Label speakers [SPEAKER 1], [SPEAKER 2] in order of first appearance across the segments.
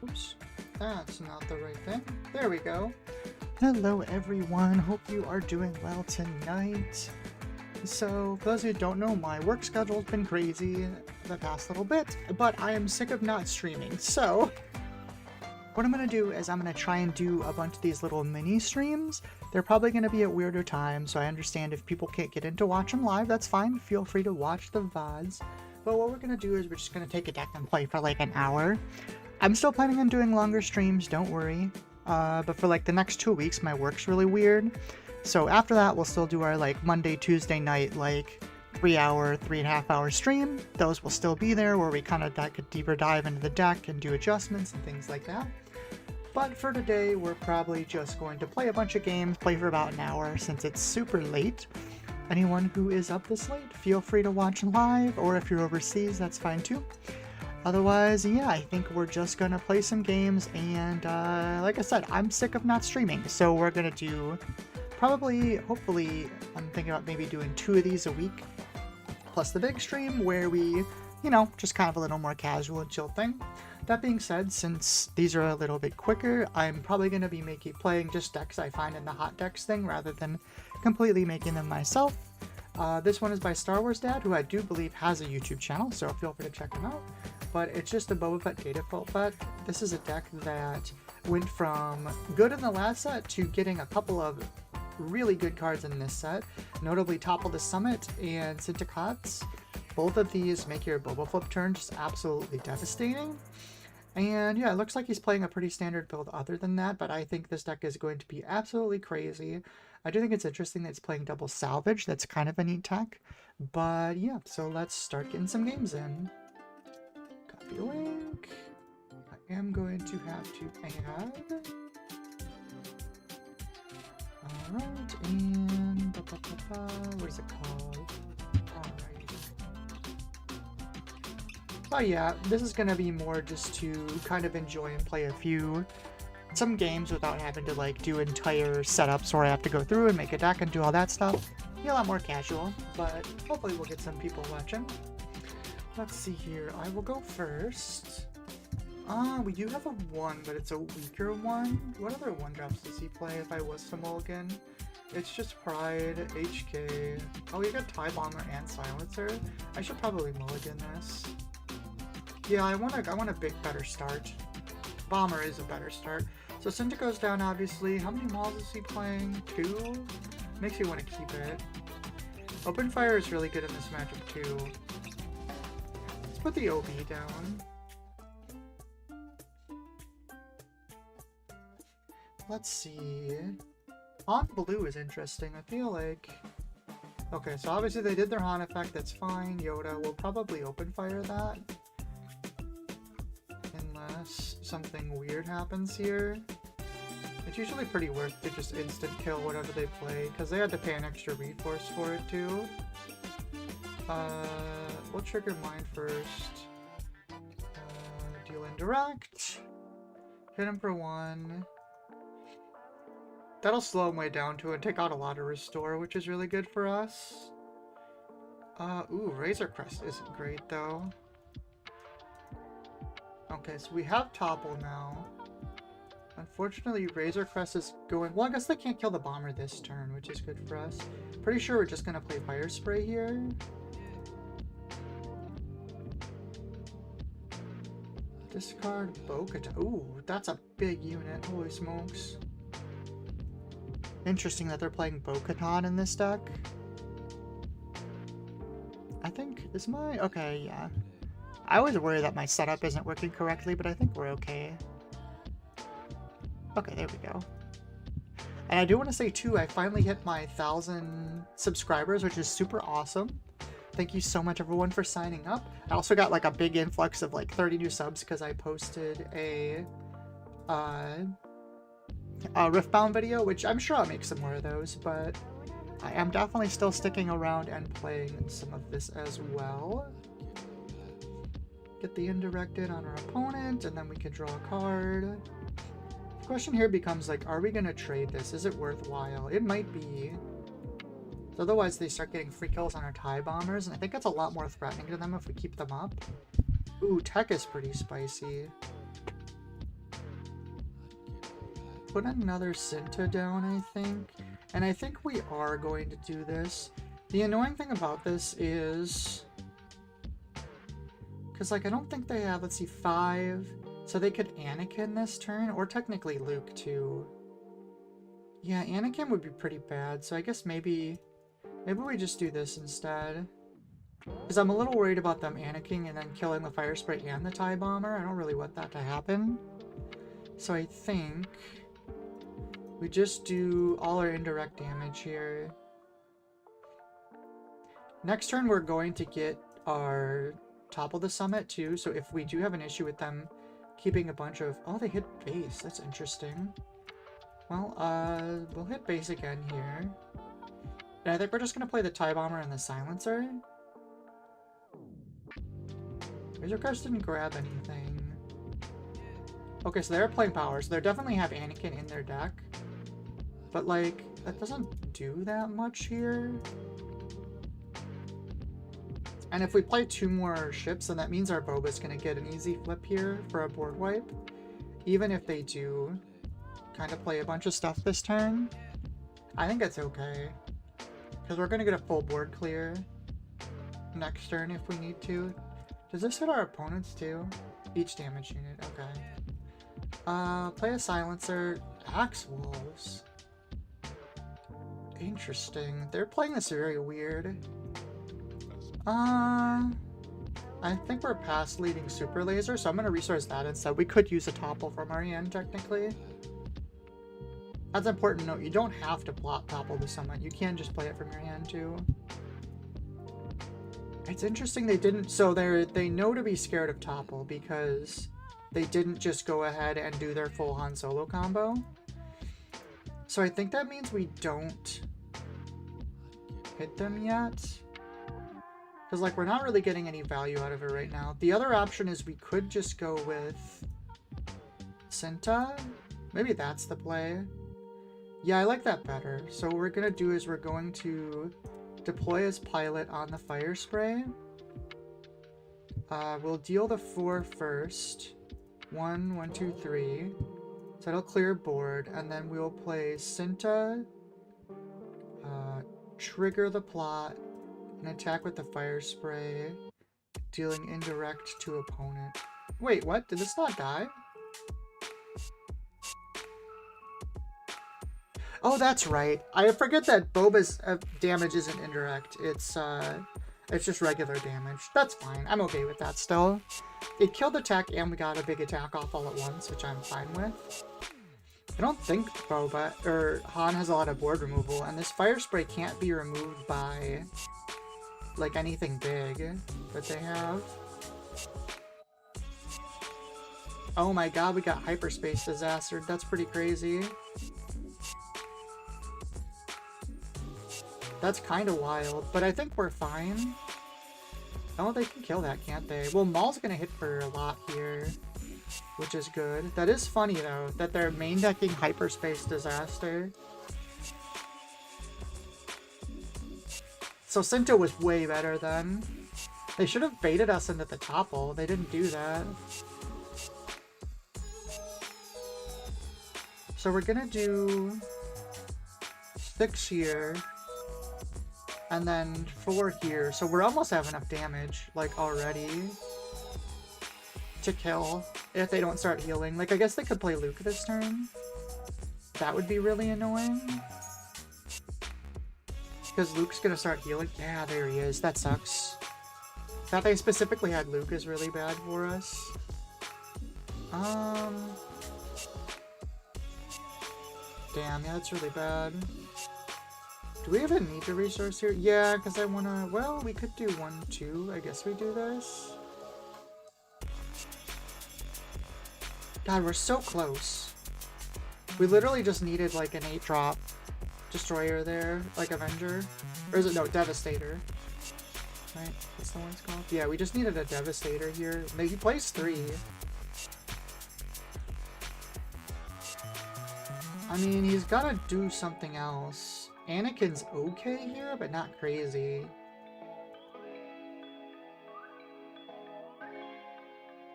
[SPEAKER 1] Oops, that's not the right thing. There we go. Hello everyone, hope you are doing well tonight. So, for those who don't know, my work schedule's been crazy the past little bit, but I am sick of not streaming, so what I'm going to do is I'm going to try and do a bunch of these little mini streams. They're probably going to be at weirder times, so I understand if people can't get in to watch them live, that's fine. Feel free to watch the VODs. But what we're going to do is we're just going to take a deck and play for like an hour. I'm still planning on doing longer streams, don't worry. But for like the next 2 weeks, my work's really weird. So after that, we'll still do our like Monday, Tuesday night, like 3-hour, 3.5-hour stream. Those will still be there where we kind of take a deeper dive into the deck and do adjustments and things like that. But for today, we're probably just going to play a bunch of games, play for about an hour since it's super late. Anyone who is up this late, feel free to watch live, or if you're overseas, that's fine too. Otherwise, yeah, I think we're just gonna play some games, and like I said, I'm sick of not streaming, so we're gonna do probably, hopefully, I'm thinking about maybe doing 2 of these a week, plus the big stream where we, you know, just kind of a little more casual and chill thing. That being said, since these are a little bit quicker, I'm probably going to be playing just decks I find in the hot decks thing rather than completely making them myself. This one is by Star Wars Dad, who I do believe has a YouTube channel, so feel free to check him out. But it's just a Boba Fett Data Fault Fett. This is a deck that went from good in the last set to getting a couple of really good cards in this set, notably Topple the Summit and Syndicats. Both of these make your Boba flip turn just absolutely devastating. And yeah, it looks like he's playing a pretty standard build other than that, but I think this deck is going to be absolutely crazy. I do think it's interesting that it's playing double salvage. That's kind of a neat tech. But yeah, so let's start getting some games in. Copy link. I am going to have to add. Alright, and what is it called? Oh yeah, this is gonna be more just to kind of enjoy and play some games without having to like do entire setups where I have to go through and make a deck and do all that stuff. Be a lot more casual, but hopefully we'll get some people watching. Let's see here, I will go first. We do have a 1, but it's a weaker one. What other 1-drops does he play if I was to mulligan? It's just Pride, HK. Oh, you got Tie Bomber and Silencer. I should probably mulligan this. Yeah, I want a big, better start. Bomber is a better start. So Cinta goes down, obviously. How many Mauls is he playing? 2? Makes you want to keep it. Open Fire is really good in this matchup, too. Let's put the OB down. Let's see. Han Blue is interesting, I feel like. Okay, so obviously they did their Han effect, that's fine. Yoda will probably Open Fire that. Unless something weird happens here. It's usually pretty worth to just instant kill whatever they play, because they had to pay an extra reforce for it too. We'll trigger mine first. Deal indirect. Hit him for 1. That'll slow him way down to it, take out a lot of restore, which is really good for us. Ooh, Razor Crest isn't great though. Okay, so we have Topple now. Unfortunately, Razor Crest is going... Well, I guess they can't kill the Bomber this turn, which is good for us. Pretty sure we're just gonna play Fire Spray here. Discard Bo-Katan. Ooh, that's a big unit. Holy smokes. Interesting that they're playing Bo-Katan in this deck. I think... Is my... Okay, yeah. I always worry that my setup isn't working correctly, but I think we're okay. Okay, there we go. And I do want to say, too, I finally hit my 1,000 subscribers, which is super awesome. Thank you so much, everyone, for signing up. I also got, like, a big influx of, like, 30 new subs because I posted a Riftbound video, which I'm sure I'll make some more of those, but I am definitely still sticking around and playing some of this as well. Get the indirected on our opponent, and then we can draw a card. The question here becomes, like, are we going to trade this? Is it worthwhile? It might be. Otherwise, they start getting free kills on our TIE Bombers, and I think that's a lot more threatening to them if we keep them up. Ooh, Tech is pretty spicy. put another Cinta down, I think. And I think we are going to do this. The annoying thing about this is... because, like, I don't think they have, let's see, 5. So they could Anakin this turn, or technically Luke, too. Yeah, Anakin would be pretty bad, so I guess maybe we just do this instead. Because I'm a little worried about them Anakin and then killing the Fire Spray and the TIE Bomber. I don't really want that to happen. So I think we just do all our indirect damage here. Next turn we're going to get our Topple the Summit too, so if we do have an issue with them keeping a bunch of... oh, they hit base. That's interesting. Well, we'll hit base again here. And I think we're just going to play the TIE Bomber and the Silencer. Razor Crest didn't grab anything. Okay, so they're playing power, so they definitely have Anakin in their deck. But, like, that doesn't do that much here. And if we play 2 more ships, then that means our Boba's going to get an easy flip here for a board wipe. Even if they do kind of play a bunch of stuff this turn, I think it's okay. Because we're going to get a full board clear next turn if we need to. Does this hit our opponents too? Each damage unit, okay. Play a Silencer. Axe Wolves. Interesting. They're playing this very weird. I think we're past leading Super Laser, so I'm going to resource that instead. We could use a Topple from our hand, technically. That's an important note. You don't have to plot Topple the Summit. You can just play it from your hand, too. It's interesting they didn't... so they know to be scared of Topple because they didn't just go ahead and do their full Han Solo combo. So I think that means we don't hit them yet. Because, like, we're not really getting any value out of it right now. The other option is we could just go with Cinta. Maybe that's the play. Yeah, I like that better. So what we're going to do is we're going to deploy as pilot on the Fire Spray. We'll deal the 4 first. 1, 1, 2, 3. So it'll clear board. And then we'll play Cinta. Trigger the plot. And attack with the Fire Spray, dealing indirect to opponent. Wait, what? Did this not die? Oh, that's right. I forget that Boba's damage isn't indirect. It's just regular damage. That's fine. I'm okay with that still. It killed attack and we got a big attack off all at once, which I'm fine with. I don't think Boba or Han has a lot of board removal, and this Fire Spray can't be removed by... like anything big that they have. Oh my god, we got Hyperspace Disaster. That's pretty crazy. That's kind of wild, but I think we're fine. Oh, they can kill that, can't they? Well, Maul's gonna hit for a lot here, which is good. That is funny, though, that they're main decking Hyperspace Disaster. So Cinta was way better then. They should have baited us into the Topple. They didn't do that. So we're gonna do 6 here. And then 4 here. So we're almost have enough damage, like, already to kill if they don't start healing. Like, I guess they could play Luke this turn. That would be really annoying. Because Luke's gonna start healing. Yeah, there he is. That sucks. That they specifically had Luke is really bad for us. Damn, yeah, that's really bad. Do we even need to resource here? Yeah, because I wanna... well, we could do 1, 2. I guess we do this. God, we're so close. We literally just needed, like, an 8-drop Destroyer there, like Avenger. Or is it, no, Devastator. Right? That's the one it's called? Yeah, we just needed a Devastator here. He plays 3. I mean, he's gotta do something else. Anakin's okay here, but not crazy.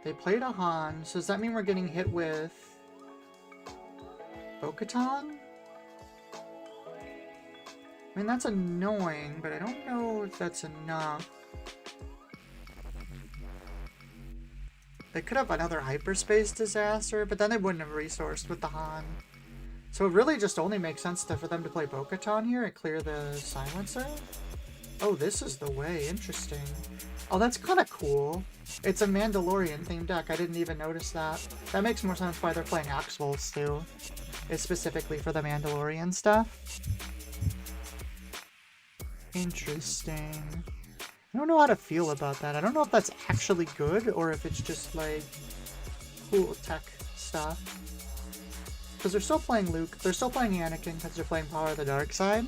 [SPEAKER 1] They played a Han, so does that mean we're getting hit with Bo-Katan? I mean, that's annoying, but I don't know if that's enough. They could have another hyperspace disaster, but then they wouldn't have resourced with the Han. So it really just only makes sense for them to play Bo-Katan here and clear the silencer. Oh, this is the way. Interesting. Oh, that's kind of cool. It's a Mandalorian-themed deck. I didn't even notice that. That makes more sense why they're playing Axvolts, too. It's specifically for the Mandalorian stuff. Interesting. I don't know how to feel about that. I don't know if that's actually good or if it's just, like, cool tech stuff. Because they're still playing Luke. They're still playing Anakin because they're playing Power of the Dark Side.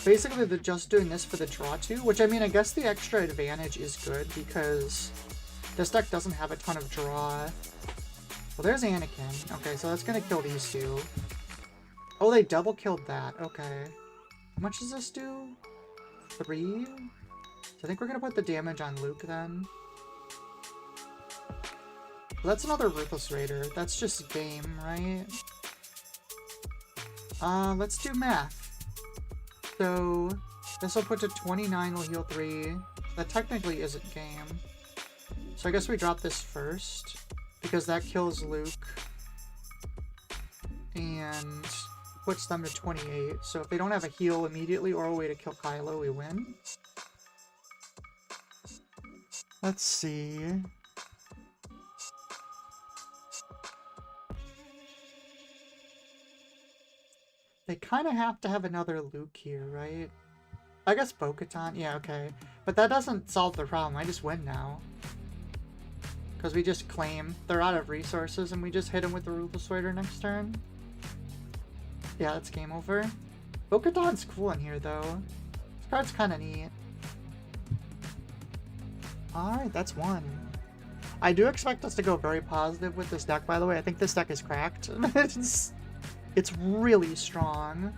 [SPEAKER 1] Basically, they're just doing this for the draw too, which, I mean, I guess the extra advantage is good because this deck doesn't have a ton of draw. Well, there's Anakin. Okay, so that's gonna kill these two. Oh, they double killed that. Okay. How much does this do? 3? So I think we're gonna put the damage on Luke then. Well, that's another Ruthless Raider. That's just game, right? Let's do math. So, this will put to 29, will heal 3. That technically isn't game. So I guess we drop this first, because that kills Luke. And puts them to 28. So if they don't have a heal immediately or a way to kill Kylo, we win. Let's see. They kind of have to have another Luke here, right? I guess Bo-Katan. Yeah, okay. But that doesn't solve the problem. I just win now. Because we just claim they're out of resources and we just hit them with the Ruthless Raider next turn. Yeah, that's game over. Bo-Katan's cool in here, though. This card's kind of neat. Alright, that's one. I do expect us to go very positive with this deck, by the way. I think this deck is cracked. It's really strong.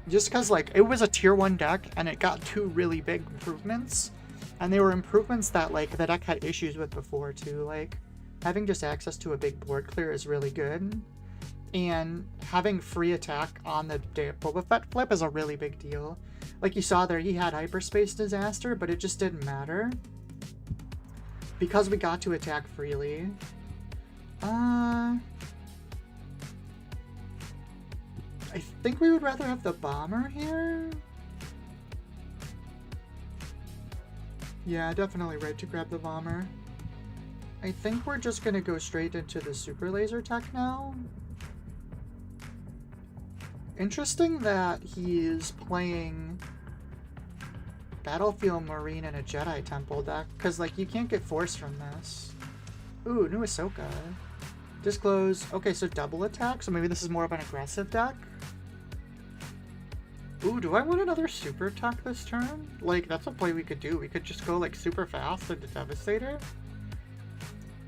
[SPEAKER 1] Just because, like, it was a tier 1 deck, and it got 2 really big improvements. And they were improvements that, like, the deck had issues with before, too. Like, having just access to a big board clear is really good. And having free attack on the Boba Fett flip is a really big deal. Like you saw there, he had Hyperspace Disaster, but it just didn't matter. Because we got to attack freely. I think we would rather have the bomber here. Yeah, definitely right to grab the bomber. I think we're just gonna go straight into the super laser tech now. Interesting that he's playing Battlefield Marine in a Jedi Temple deck, because, like, you can't get force from this. Ooh, new Ahsoka. Disclose. Okay, so double attack, so maybe this is more of an aggressive deck. Ooh, do I want another super attack this turn? Like, that's a play we could do. We could just go, like, super fast with the Devastator.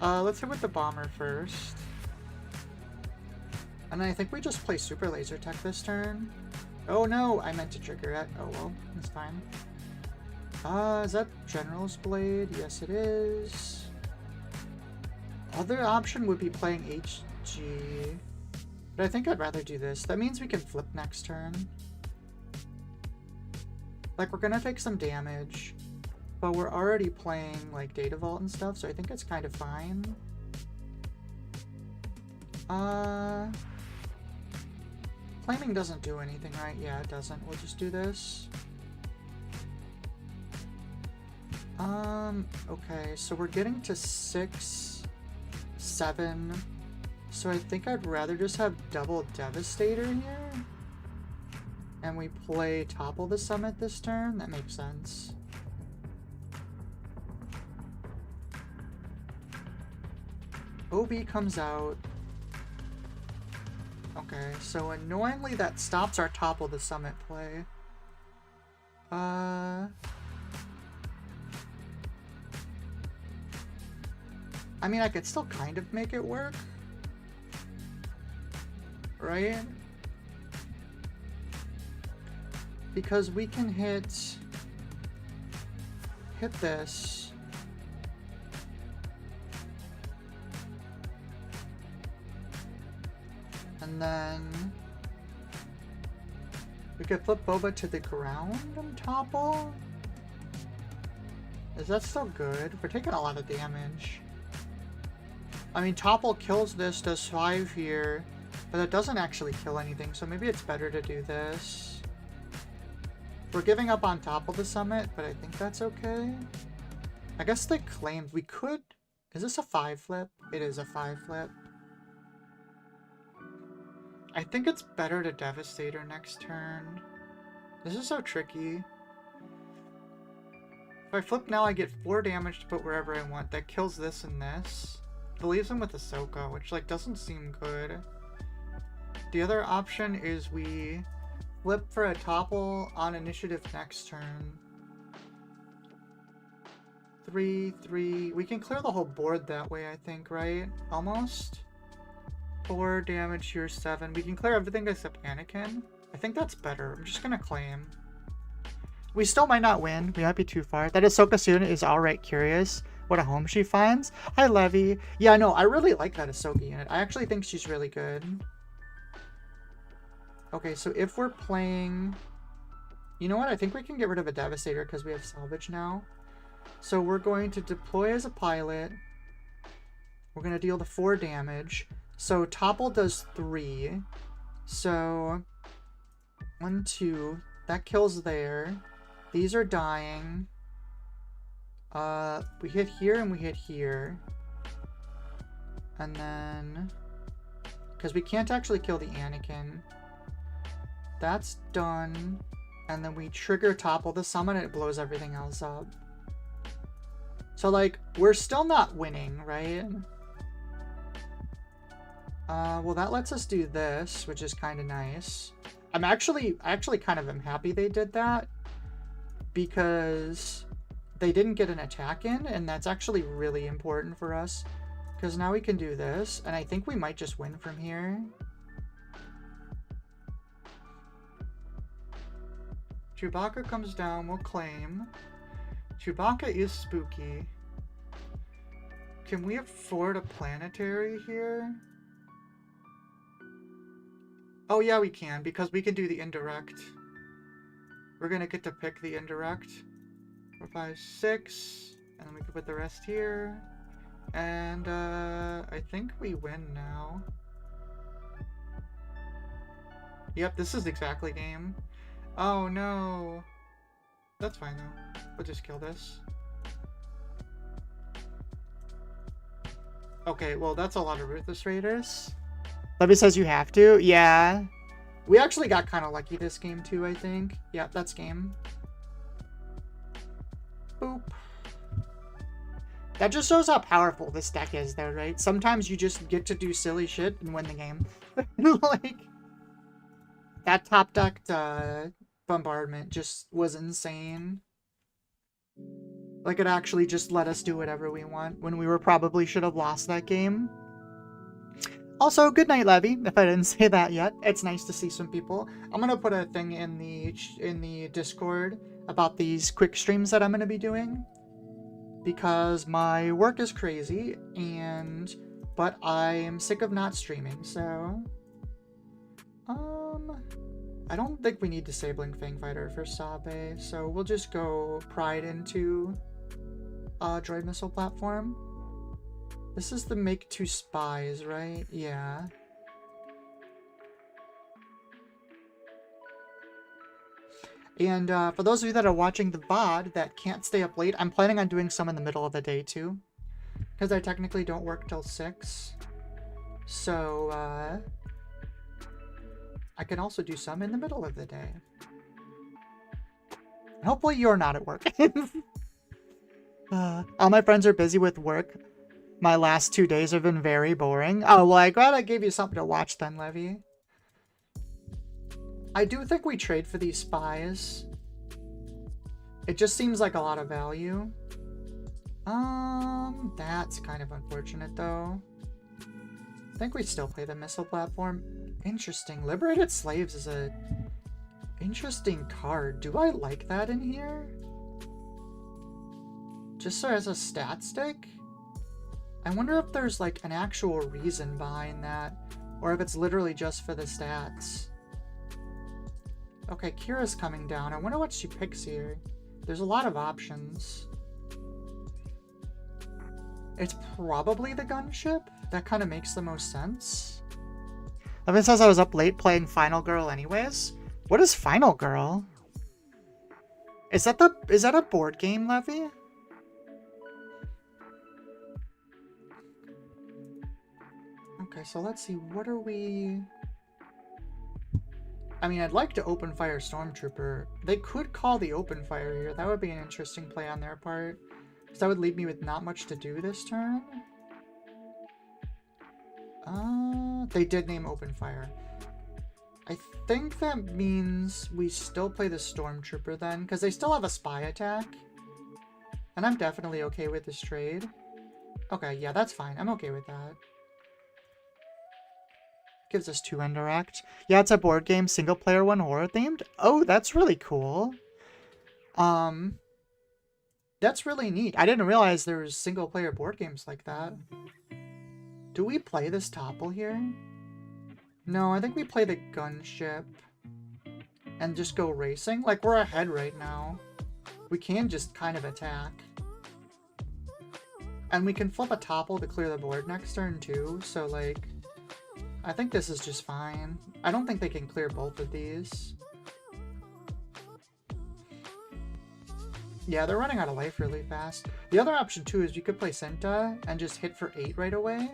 [SPEAKER 1] Let's hit with the bomber first. And I think we just play super laser tech this turn. Oh no, I meant to trigger it. Oh well, that's fine. Is that General's Blade? Yes, it is. Other option would be playing HG. But I think I'd rather do this. That means we can flip next turn. Like, we're gonna take some damage, but we're already playing, like, Data Vault and stuff, so I think it's kind of fine. Claiming doesn't do anything, right? Yeah, it doesn't. We'll just do this. Okay, so we're getting to 6, 7. So I think I'd rather just have double Devastator here. And we play Topple the Summit this turn. That makes sense. OB comes out. Okay, so annoyingly that stops our Topple the Summit play. I mean, I could still kind of make it work. Right? Because we can hit this. And then we could flip Boba to the ground and topple. Is that still good? We're taking a lot of damage. I mean, topple kills this, does 5 here, but it doesn't actually kill anything, so maybe it's better to do this. We're giving up on topple to summit, but I think that's okay. I guess they claimed we could... Is this a 5 flip? It is a 5 flip. I think it's better to Devastator next turn. This is so tricky. If I flip now, I get 4 damage to put wherever I want. That kills this and this. It leaves him with Ahsoka, which, like, doesn't seem good. The other option is we flip for a topple on initiative next turn. 3, 3. We can clear the whole board that way, I think, right? Almost. 4 damage here, 7. We can clear everything except Anakin. I think that's better. I'm just gonna claim. We still might not win. We might be too far. That Ahsoka student is alright curious what a home she finds. Hi, Levy. Yeah, no, I really like that Ahsoka unit. I actually think she's really good. Okay, so if we're playing... You know what? I think we can get rid of a Devastator because we have salvage now. So we're going to deploy as a pilot. We're going to deal the 4 damage. So topple does 3. So 1, 2. That kills there. These are dying. We hit here and we hit here. And then... Because we can't actually kill the Anakin. That's done. And then we trigger topple the summon and it blows everything else up. So, like, we're still not winning, right? Well, that lets us do this, which is kind of nice. I actually kind of am happy they did that because they didn't get an attack in, and that's actually really important for us because now we can do this, and I think we might just win from here. Chewbacca comes down, we'll claim. Chewbacca is spooky. Can we afford a planetary here? Oh yeah, we can, because we can do the indirect. We're gonna get to pick the indirect. 4, 5, 6, and then we can put the rest here. And I think we win now. Yep, this is exactly game. Oh no. That's fine though. We'll just kill this. Okay, well that's a lot of Ruthless Raiders. Levy says you have to. Yeah. We actually got kind of lucky this game too, I think. Yeah, that's game. Boop. That just shows how powerful this deck is though, right? Sometimes you just get to do silly shit and win the game. Like, that top decked bombardment just was insane. Like, it actually just let us do whatever we want when we were probably should have lost that game. Also, good night, Levy, if I didn't say that yet. It's nice to see some people. I'm gonna put a thing in the Discord about these quick streams that I'm gonna be doing. Because my work is crazy, but I am sick of not streaming, so... I don't think we need Disabling Fangfighter for Sabe, so we'll just go Pride into Droid Missile Platform. This is the make 2 spies, right? Yeah. And for those of you that are watching the VOD that can't stay up late, I'm planning on doing some in the middle of the day too. Because I technically don't work till 6. So, I can also do some in the middle of the day. Hopefully you're not at work. All my friends are busy with work. My last 2 days have been very boring. Oh, well, I'm glad I gave you something to watch then, Levy. I do think we trade for these spies. It just seems like a lot of value. That's kind of unfortunate, though. I think we still play the missile platform. Interesting. Liberated Slaves is a interesting card. Do I like that in here? Just so as a stat stick? I wonder if there's like an actual reason behind that. or if it's literally just for the stats. Okay, Kira's coming down. I wonder what she picks here. There's a lot of options. It's probably the gunship. That kind of makes the most sense. Levin says I was up late playing Final Girl anyways. What is Final Girl? Is that a board game, Levy? Okay, so let's see. What are we... I mean, I'd like to open fire Stormtrooper. They could call the open fire here. That would be an interesting play on their part. Because that would leave me with not much to do this turn. They did name open fire. I think that means we still play the Stormtrooper then, because they still have a spy attack. And I'm definitely okay with this trade. Okay, yeah, that's fine. I'm okay with that. Gives us 2 indirect. Yeah, it's a board game, single player one, horror themed. Oh, that's really cool. That's really neat. I didn't realize there was single player board games like that. Do we play this topple here? No, I think we play the gunship and just go racing. Like, we're ahead right now. We can just kind of attack. And we can flip a topple to clear the board next turn too, so like, I think this is just fine. I don't think they can clear both of these. Yeah, they're running out of life really fast. The other option too is you could play Senta and just hit for 8 right away.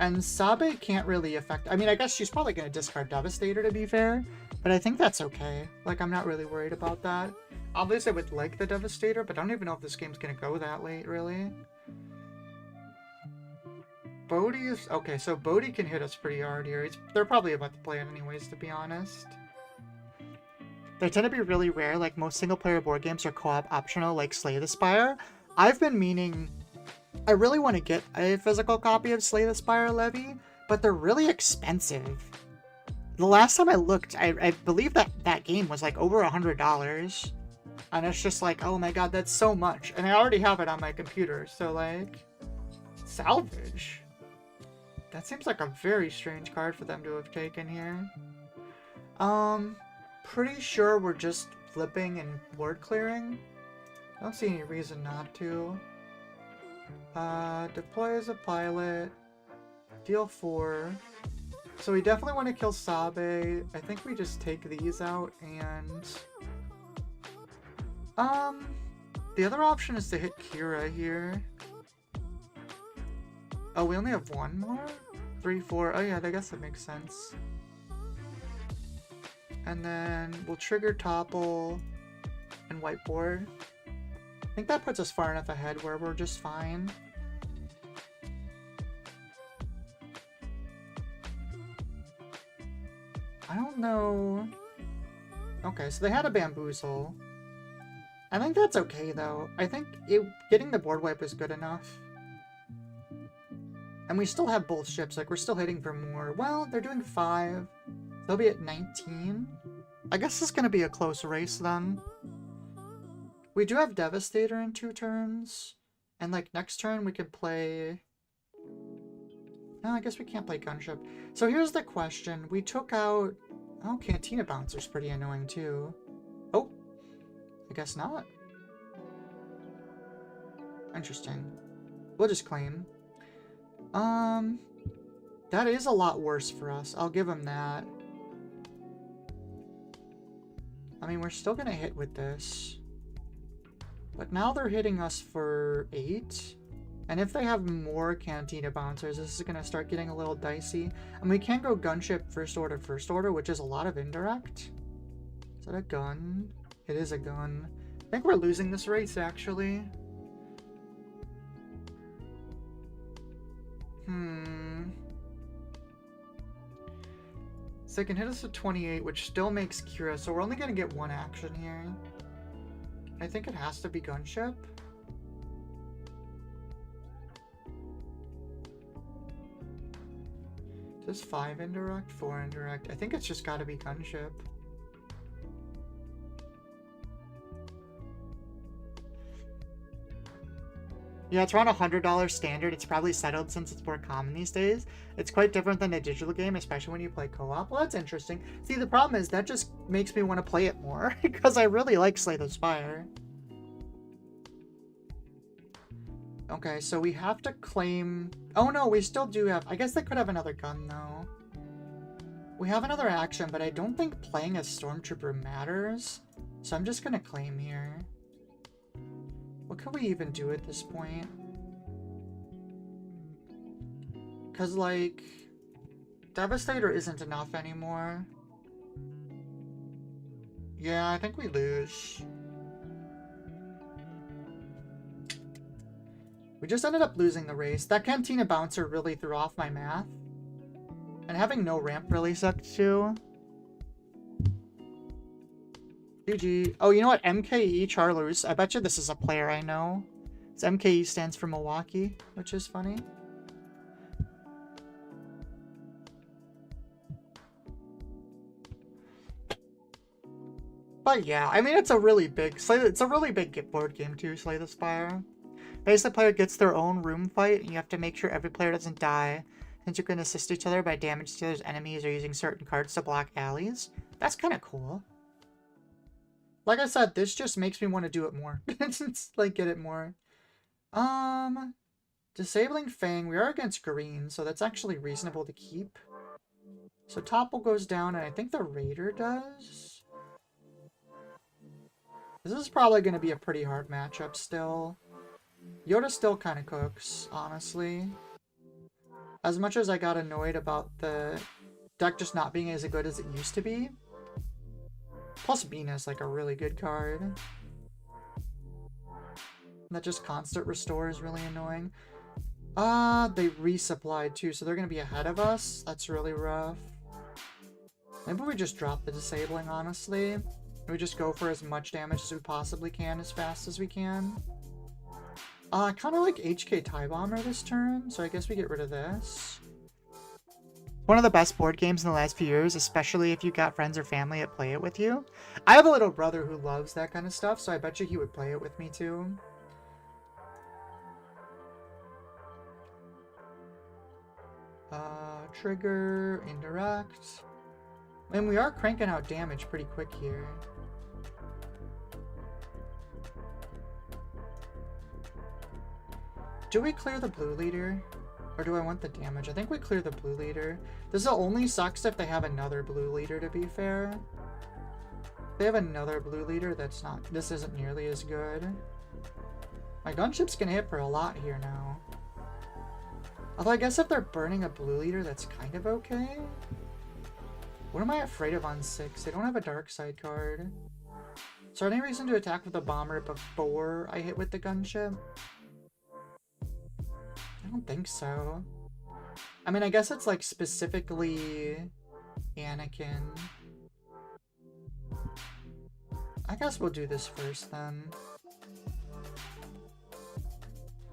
[SPEAKER 1] And Sabe can't really affect... I mean, I guess she's probably going to discard Devastator, to be fair. But I think that's okay. Like, I'm not really worried about that. Obviously, I would like the Devastator, but I don't even know if this game's going to go that late, really. Bodhi is... Okay, so Bodhi can hit us pretty hard here. They're probably about to play it anyways, to be honest. They tend to be really rare. Like, most single-player board games are co-op optional, like Slay the Spire. I've been meaning... I really want to get a physical copy of Slay the Spire Levy, but they're really expensive. The last time I looked, I believe that game was like over $100. And it's just like, oh my god, that's so much. And I already have it on my computer, so like... Salvage? That seems like a very strange card for them to have taken here. Pretty sure we're just flipping and board clearing. I don't see any reason not to. Deploy as a pilot. Deal 4. So we definitely want to kill Sabe. I think we just take these out and... The other option is to hit Kira here. Oh, we only have one more? 3, 4. Oh yeah, I guess that makes sense. And then we'll trigger Topple and Whiteboard. I think that puts us far enough ahead where we're just fine. I don't know. Okay, so they had a Bamboozle. I think that's okay, though. I think getting the board wipe is good enough. And we still have both ships. Like, we're still hitting for more. Well, they're doing 5. They'll be at 19. I guess it's going to be a close race, then. We do have Devastator in 2 turns. And, like, next turn we could play... No, I guess we can't play Gunship. So here's the question. We took out... Oh, Cantina Bouncer's pretty annoying, too. Oh. I guess not. Interesting. We'll just claim. That is a lot worse for us. I'll give him that. I mean, we're still gonna hit with this. But now they're hitting us for 8. And if they have more Cantina Bouncers, this is gonna start getting a little dicey. And we can go Gunship first order, which is a lot of indirect. Is that a gun? It is a gun. I think we're losing this race, actually. So they can hit us with 28, which still makes Kira, so we're only going to get 1 action here. I think it has to be Gunship. Is this 5 indirect? 4 indirect? I think it's just got to be Gunship. Yeah, it's around $100 standard. It's probably settled since it's more common these days. It's quite different than a digital game, especially when you play co-op. Well, that's interesting. See, the problem is that just makes me want to play it more because I really like Slay the Spire. Okay, so we have to claim... Oh no, we still do have... I guess they could have another gun, though. We have another action, but I don't think playing as Stormtrooper matters. So I'm just gonna claim here. What can we even do at this point? Because, like, Devastator isn't enough anymore. Yeah, I think we lose. We just ended up losing the race. That Cantina Bouncer really threw off my math. And having no ramp really sucked too. GG. Oh, you know what? MKE Charlers. I bet you this is a player I know. It's MKE stands for Milwaukee, which is funny. But yeah, I mean, it's a really big board game too, Slay the Spire. Basically, the player gets their own room fight, and you have to make sure every player doesn't die, since you can assist each other by damaging each other's enemies or using certain cards to block alleys. That's kind of cool. Like I said, this just makes me want to do it more. Like, get it more. Disabling Fang. We are against green, so that's actually reasonable to keep. So Topple goes down, and I think the Raider does. This is probably going to be a pretty hard matchup still. Yoda still kind of cooks, honestly. As much as I got annoyed about the deck just not being as good as it used to be. Plus Bina is like a really good card. That just constant restore is really annoying. They resupplied too, so they're going to be ahead of us. That's really rough. Maybe we just drop the disabling, honestly. We just go for as much damage as we possibly can as fast as we can. I kind of like HK TIE Bomber this turn, so I guess we get rid of this. One of the best board games in the last few years, especially if you got friends or family that play it with you. I have a little brother who loves that kind of stuff, so I bet you he would play it with me too. Trigger, indirect. And we are cranking out damage pretty quick here. Do we clear the blue leader? Or do I want the damage? I think we clear the blue leader. This only sucks if they have another blue leader, to be fair. If they have another blue leader, this isn't nearly as good. My gunship's gonna hit for a lot here now. Although I guess if they're burning a blue leader, that's kind of okay. What am I afraid of on 6? They don't have a dark side card. Is there any reason to attack with a bomber before I hit with the gunship? I don't think so. I mean, I guess it's like specifically Anakin. I guess we'll do this first then.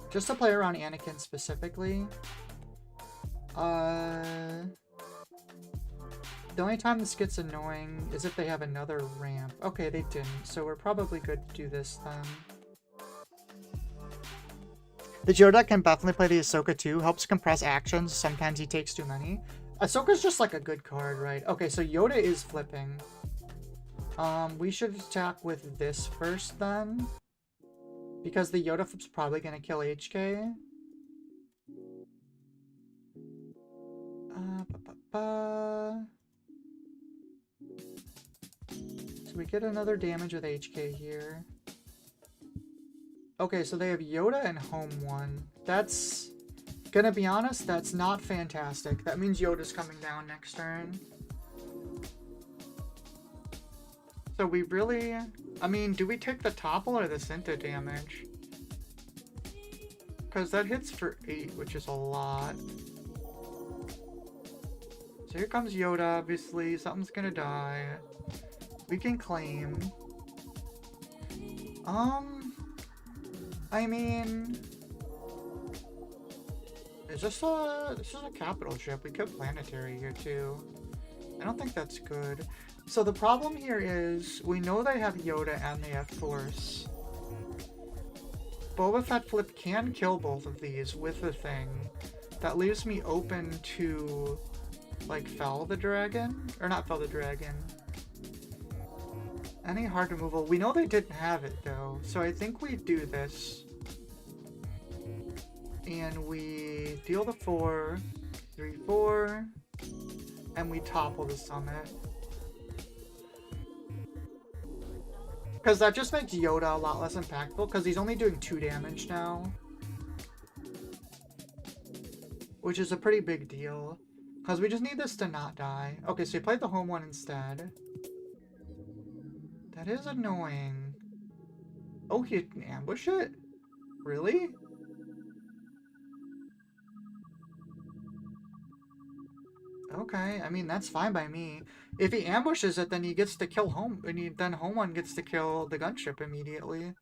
[SPEAKER 1] Just to play around Anakin specifically. The only time this gets annoying is if they have another ramp. Okay, they didn't, so we're probably good to do this then. The Yoda can definitely play the Ahsoka too. Helps compress actions. Sometimes he takes too many. Ahsoka's just like a good card, right? Okay, so Yoda is flipping. We should attack with this first then. Because the Yoda flip's probably going to kill HK. So we get another damage with HK here. Okay, so they have Yoda and Home 1. That's, gonna be honest, that's not fantastic. That means Yoda's coming down next turn. So we really, I mean, do we take the topple or the Cinta damage? Because that hits for 8, which is a lot. So here comes Yoda, obviously. Something's gonna die. We can claim. I mean, this is a capital ship. We could planetary here too. I don't think that's good. So the problem here is we know they have Yoda and they have Force. Boba Fett flip can kill both of these with the thing. That leaves me open to, like, fell the dragon? Or not fell the dragon. Any hard removal. We know they didn't have it, though. So I think we do this. And we deal the 4, 3, 4. And we topple the summit. Because that just makes Yoda a lot less impactful, because he's only doing 2 damage now. Which is a pretty big deal. Because we just need this to not die. Okay, so he played the home one instead. That is annoying. Oh, he can ambush it? Really? Okay, I mean, that's fine by me. If he ambushes it, then he gets to kill home, and then home one gets to kill the gunship immediately.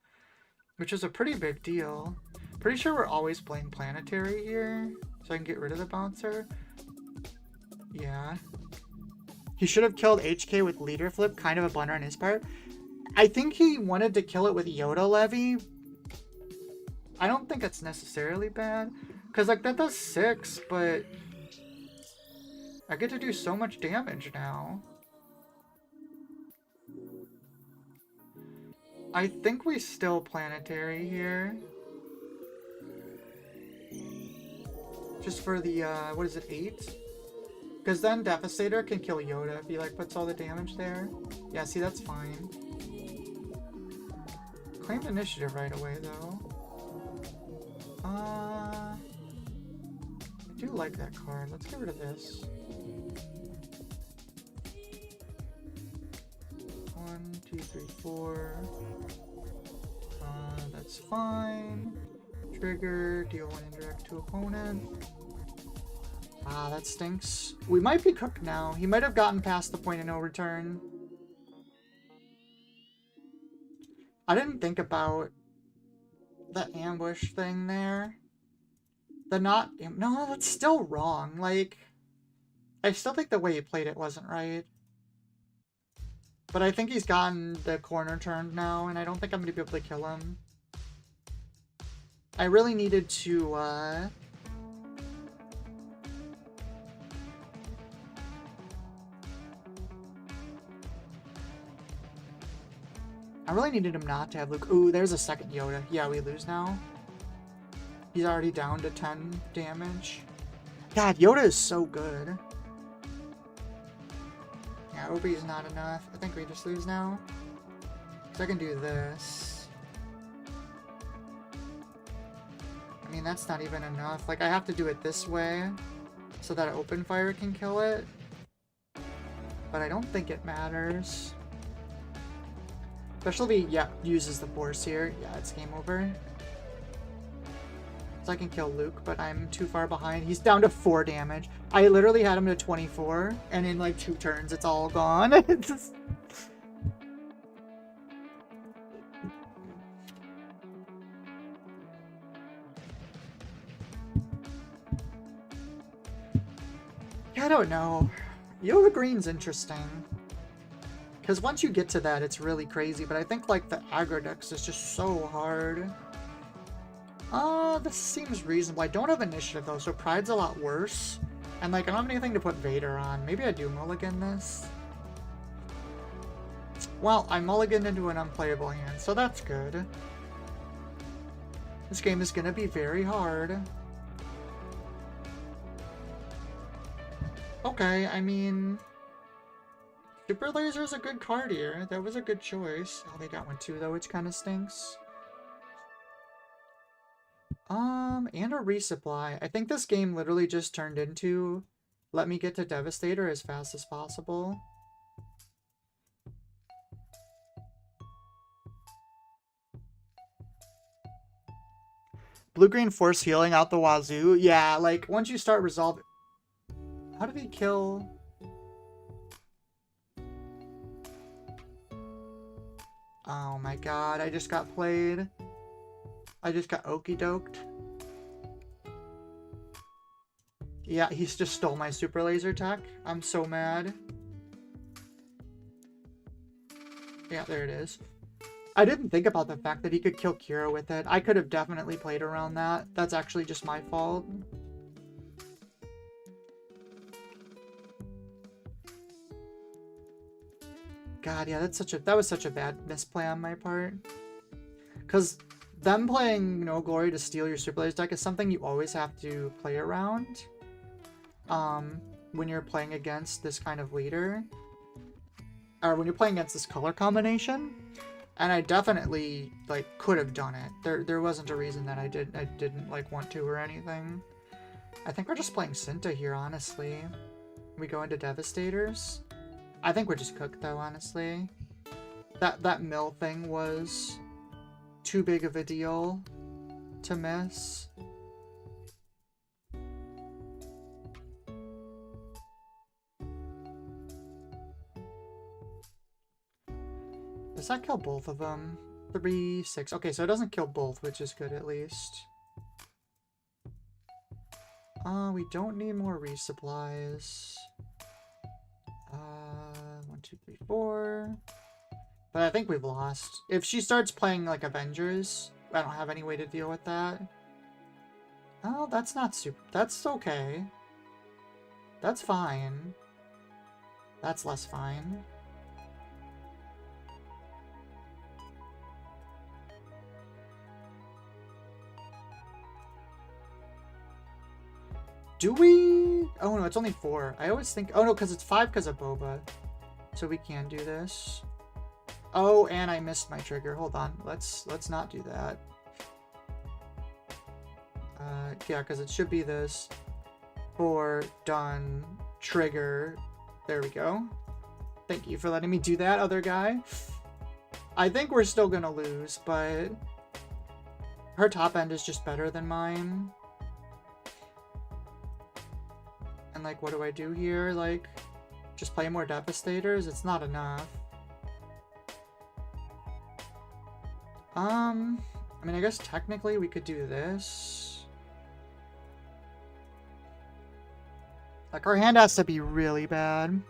[SPEAKER 1] Which is a pretty big deal. Pretty sure we're always playing planetary here, so I can get rid of the bouncer. Yeah. He should have killed HK with leader flip, kind of a blunder on his part. I think he wanted to kill it with Yoda Levy. I don't think it's necessarily bad. Because, like, that does 6, but I get to do so much damage now. I think we still planetary here. Just for the, what is it, 8? Because then Devastator can kill Yoda if he, like, puts all the damage there. Yeah, see, that's fine. Claimed initiative right away, though. I do like that card. Let's get rid of this. 1, 2, 3, 4. That's fine. Trigger, deal 1 indirect to opponent. Ah, that stinks. We might be cooked now. He might have gotten past the point of no return. I didn't think about the ambush thing there. The not... No, that's still wrong. Like, I still think the way he played it wasn't right. But I think he's gotten the corner turned now, and I don't think I'm going to be able to kill him. I really needed to, I really needed him not to have Luke. Ooh, there's a second Yoda. Yeah, we lose now. He's already down to 10 damage. God, Yoda is so good. Yeah, Obi is not enough. I think we just lose now. So I can do this. I mean, that's not even enough. Like, I have to do it this way so that open fire can kill it. But I don't think it matters. Especially if he, yeah, uses the force here. Yeah, it's game over. So I can kill Luke, but I'm too far behind. He's down to 4 damage. I literally had him to 24, and in like 2 turns, it's all gone. It's just... I don't know. Yoda Green's interesting. Because once you get to that, it's really crazy. But I think, like, the aggro dex is just so hard. This seems reasonable. I don't have initiative, though, so Pride's a lot worse. And, like, I don't have anything to put Vader on. Maybe I do mulligan this. Well, I mulliganed into an unplayable hand, so that's good. This game is going to be very hard. Okay, I mean... Super Laser is a good card here. That was a good choice. Oh, they got one too, though, which kind of stinks. And a resupply. I think this game literally just turned into let me get to Devastator as fast as possible. Blue-green force healing out the wazoo. Yeah, like, once you start resolving... How did he kill... Oh my god, I just got played. I just got okey-doked. Yeah, he's just stole my super laser tech. I'm so mad. Yeah, there it is. I didn't think about the fact that he could kill Kira with it. I could have definitely played around that. That's actually just my fault. God, yeah, that was such a bad misplay on my part. Because them playing No Glory to steal your Super Layers deck is something you always have to play around. When you're playing against this kind of leader. Or when you're playing against this color combination. And I definitely, like, could have done it. There wasn't a reason that I didn't, like, want to or anything. I think we're just playing Cinta here, honestly. We go into Devastators. I think we're just cooked, though, honestly. That mill thing was too big of a deal to miss. Does that kill both of them? 3, 6. Okay, so it doesn't kill both, which is good at least. We don't need more resupplies. 1, 2, 3, 4. But I think we've lost. If she starts playing like Avengers, I don't have any way to deal with that. Oh, that's not super. That's okay. That's fine. That's less fine. Do we? Oh no, it's only 4. I always think. Oh no, because it's 5 because of Boba. So we can do this. Oh, and I missed my trigger. Hold on. Let's not do that. Yeah, because it should be this. 4, done, trigger. There we go. Thank you for letting me do that, other guy. I think we're still gonna lose, but her top end is just better than mine. And like, what do I do here? Like, just play more Devastators? It's not enough. I mean, I guess technically we could do this. Like, our hand has to be really bad.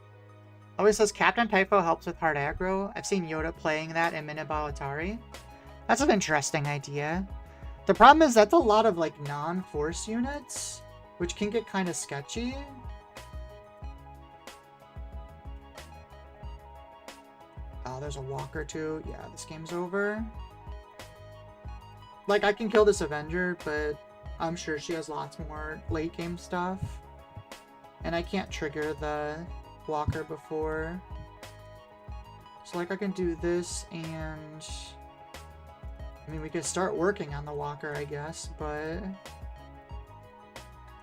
[SPEAKER 1] Always says Captain Typho helps with hard aggro. I've seen Yoda playing that in Minibalatari. That's an interesting idea. The problem is that's a lot of, like, non-force units, which can get kind of sketchy. Oh, there's a walker too. Yeah, this game's over. Like, I can kill this Avenger, but I'm sure she has lots more late game stuff. And I can't trigger the walker before. So, like, I can do this and... I mean, we could start working on the walker, I guess, but...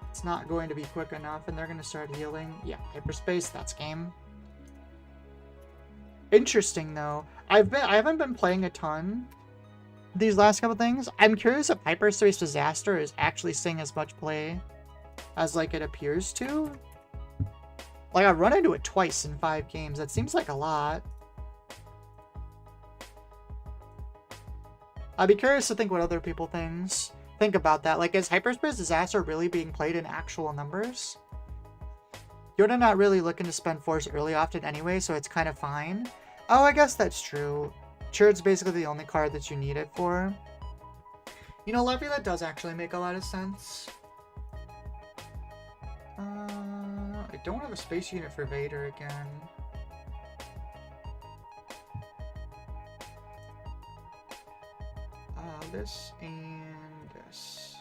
[SPEAKER 1] it's not going to be quick enough, and they're going to start healing. Yeah, hyperspace, that's game. Interesting, though. I haven't been playing a ton these last couple things. I'm curious if Hyperspace Disaster is actually seeing as much play as, like, it appears to. Like, I've run into it twice in 5 games. That seems like a lot. I'd be curious to think what other people think about that. Like, is Hyperspace Disaster really being played in actual numbers? You're not really looking to spend force early often anyway, so it's kind of fine. Oh, I guess that's true. Churd's basically the only card that you need it for. You know, Levy, that does actually make a lot of sense. I don't have a space unit for Vader again. This and this.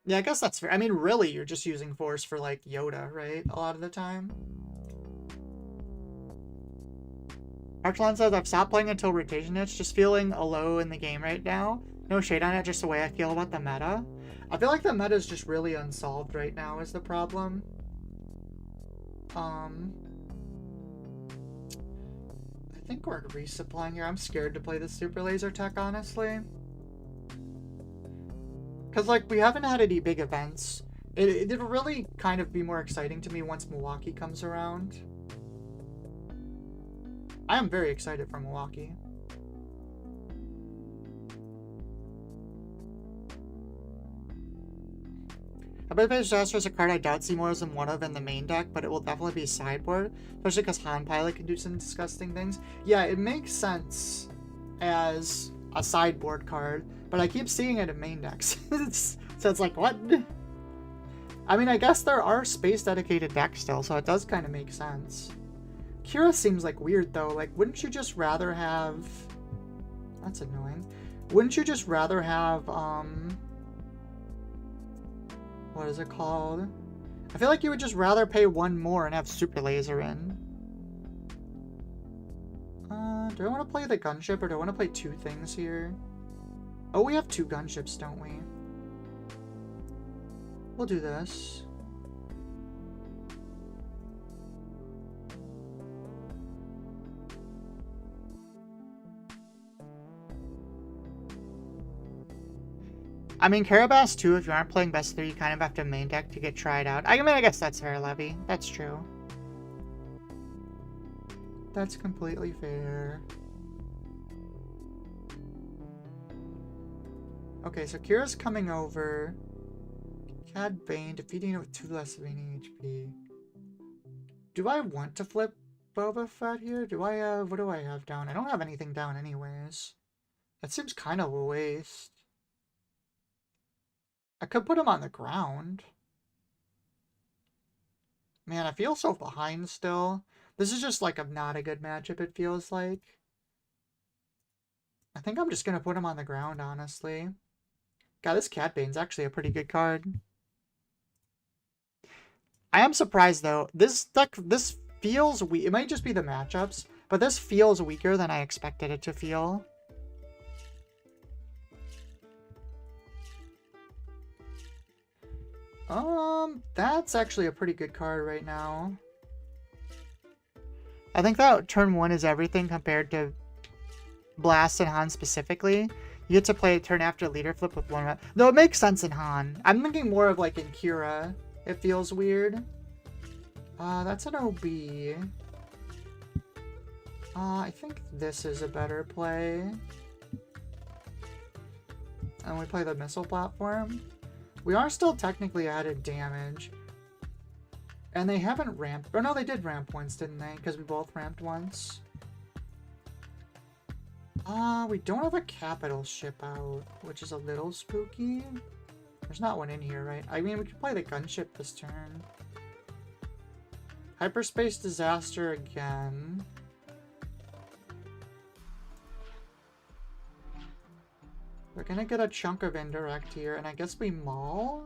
[SPEAKER 1] Yeah, I guess that's fair. I mean, really, you're just using force for, like, Yoda, right? A lot of the time. Archelon says, I've stopped playing until rotation hits, just feeling low in the game right now. No shade on it, just the way I feel about the meta. I feel like the meta is just really unsolved right now is the problem. I think we're resupplying here. I'm scared to play the super laser tech, honestly. Because, like, we haven't had any big events. It'll really kind of be more exciting to me once Milwaukee comes around. I am very excited for Milwaukee. Hyperspace Disaster is a card I doubt see more than one of in the main deck, but it will definitely be sideboard, especially because Han Pilot can do some disgusting things. Yeah, it makes sense as a sideboard card, but I keep seeing it in main decks. So it's like, what? I mean, I guess there are space-dedicated decks still, so it does kind of make sense. Kira seems like weird, though. Like, wouldn't you just rather have... That's annoying. Wouldn't you just rather have, what is it called? I feel like you would just rather pay one more and have Super Laser in. Do I want to play the gunship or do I want to play two things here? Oh, we have two gunships, don't we? We'll do this. I mean, Carabas too, if you aren't playing best 3, you kind of have to main deck to get tried out. I mean, I guess that's fair, Levy. That's true. That's completely fair. Okay, so Kira's coming over. Cad Bane, defeating it with 2 less remaining HP. Do I want to flip Boba Fett here? Do I have... What do I have down? I don't have anything down anyways. That seems kind of a waste. I could put him on the ground. Man, I feel so behind still. This is just like not a good matchup, it feels like. I think I'm just going to put him on the ground, honestly. God, this Cat Bane's actually a pretty good card. I am surprised, though. This deck, this feels weak. It might just be the matchups, but this feels weaker than I expected it to feel. That's actually a pretty good card right now. I think that turn 1 is everything compared to Blast and Han specifically. You get to play a turn after leader flip with 1. Though it makes sense in Han. I'm thinking more of like in Kira. It feels weird. That's an OB. I think this is a better play. And we play the missile platform. We are still technically added damage. And they haven't ramped. Oh no, they did ramp once, didn't they? Because we both ramped once. We don't have a capital ship out, which is a little spooky. There's not one in here, right? I mean, we could play the gunship this turn. Hyperspace Disaster again. We're gonna get a chunk of indirect here, and I guess we maul?